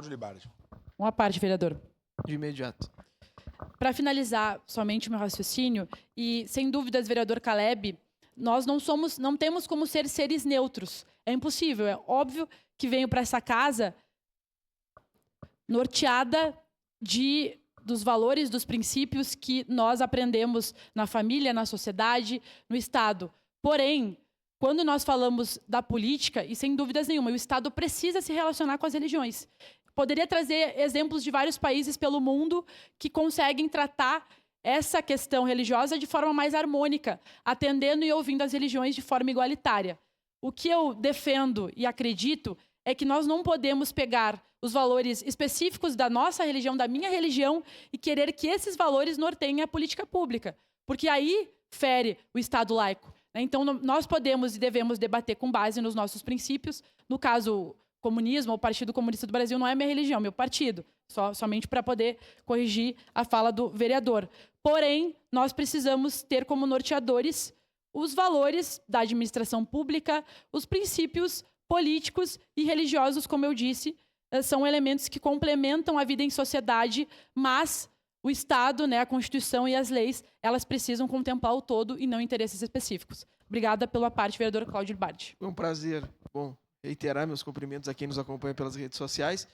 Cláudio Libardi. Uma parte, vereador. De imediato. Para finalizar somente o meu raciocínio, e sem dúvidas, vereador Caleb, nós não temos como ser seres neutros. É impossível. É óbvio que venho para essa casa norteada dos valores, dos princípios que nós aprendemos na família, na sociedade, no Estado. Porém, quando nós falamos da política, e sem dúvidas nenhuma, o Estado precisa se relacionar com as religiões. Poderia trazer exemplos de vários países pelo mundo que conseguem tratar essa questão religiosa de forma mais harmônica, atendendo e ouvindo as religiões de forma igualitária. O que eu defendo e acredito é que nós não podemos pegar os valores específicos da nossa religião, da minha religião, e querer que esses valores norteiem a política pública, porque aí fere o Estado laico. Então, nós podemos e devemos debater com base nos nossos princípios. No caso, comunismo, o Partido Comunista do Brasil não é minha religião, meu partido. Somente para poder corrigir a fala do vereador. Porém, nós precisamos ter como norteadores os valores da administração pública, os princípios políticos e religiosos, como eu disse, são elementos que complementam a vida em sociedade, mas o Estado, a Constituição e as leis, elas precisam contemplar o todo e não interesses específicos. Obrigada pela parte, vereador Cláudio Libardi. Foi um prazer, reiterar meus cumprimentos a quem nos acompanha pelas redes sociais.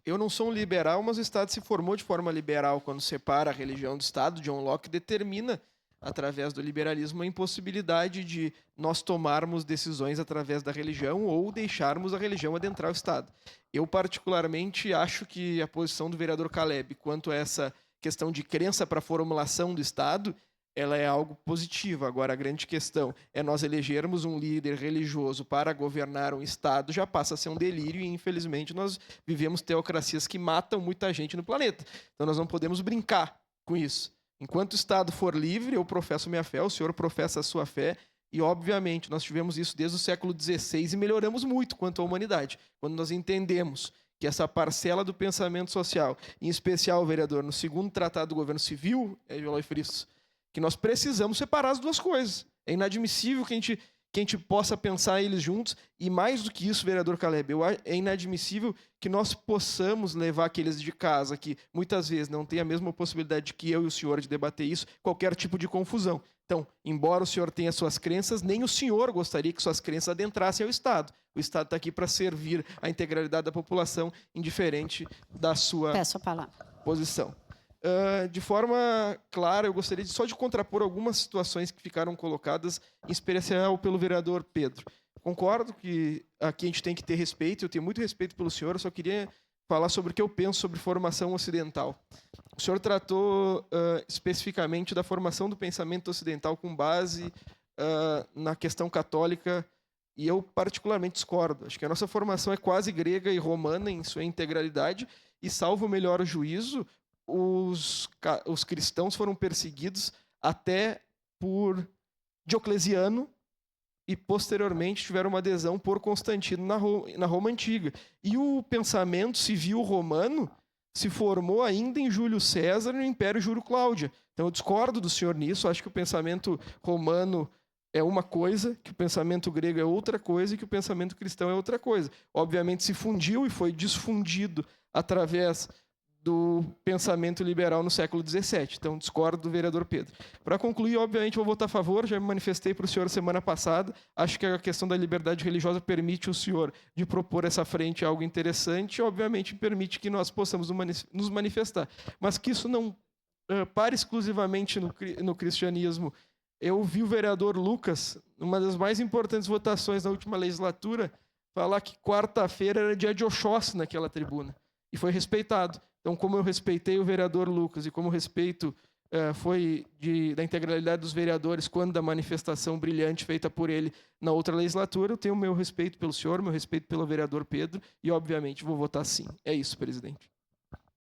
Eu não sou um liberal, mas o Estado se formou de forma liberal quando separa a religião do Estado. John Locke determina, através do liberalismo, a impossibilidade de nós tomarmos decisões através da religião ou deixarmos a religião adentrar o Estado. Eu, particularmente, acho que a posição do vereador Caleb quanto a essa questão de crença para a formulação do Estado, ela é algo positivo. Agora, a grande questão é nós elegermos um líder religioso para governar um Estado, já passa a ser um delírio e, infelizmente, nós vivemos teocracias que matam muita gente no planeta. Então, nós não podemos brincar com isso. Enquanto o Estado for livre, eu professo minha fé, o senhor professa a sua fé, e, obviamente, nós tivemos isso desde o século XVI e melhoramos muito quanto à humanidade. Quando nós entendemos que essa parcela do pensamento social, em especial, vereador, no segundo Tratado do Governo Civil, Eloy Fristos, que nós precisamos separar as duas coisas. É inadmissível que a gente possa pensar eles juntos, e mais do que isso, vereador Caleb, é inadmissível que nós possamos levar aqueles de casa que muitas vezes não têm a mesma possibilidade que eu e o senhor de debater isso, qualquer tipo de confusão. Então, embora o senhor tenha suas crenças, nem o senhor gostaria que suas crenças adentrassem ao Estado. O Estado está aqui para servir a integralidade da população, indiferente da sua posição. De forma clara, eu gostaria só de contrapor algumas situações que ficaram colocadas, em especial pelo vereador Pedro. Concordo que aqui a gente tem que ter respeito, eu tenho muito respeito pelo senhor, eu só queria falar sobre o que eu penso sobre formação ocidental. O senhor tratou especificamente da formação do pensamento ocidental com base na questão católica, e eu particularmente discordo. Acho que a nossa formação é quase grega e romana em sua integralidade, e salvo o melhor juízo, os cristãos foram perseguidos até por Diocleciano e, posteriormente, tiveram uma adesão por Constantino na Roma Antiga. E o pensamento civil romano se formou ainda em Júlio César e no Império Júlio Cláudio. Então, eu discordo do senhor nisso. Acho que o pensamento romano é uma coisa, que o pensamento grego é outra coisa e que o pensamento cristão é outra coisa. Obviamente, se fundiu e foi desfundido através do pensamento liberal no século XVII. Então, discordo do vereador Pedro. Para concluir, obviamente, vou votar a favor. Já me manifestei para o senhor semana passada. Acho que a questão da liberdade religiosa permite o senhor de propor essa frente algo interessante e, obviamente, permite que nós possamos nos manifestar. Mas que isso não pare exclusivamente no cristianismo. Eu ouvi o vereador Lucas, numa das mais importantes votações da última legislatura, falar que quarta-feira era dia de Oxóssi naquela tribuna. E foi respeitado. Então, como eu respeitei o vereador Lucas e como o respeito foi da integralidade dos vereadores quando da manifestação brilhante feita por ele na outra legislatura, eu tenho o meu respeito pelo senhor, meu respeito pelo vereador Pedro e, obviamente, vou votar sim. É isso, presidente.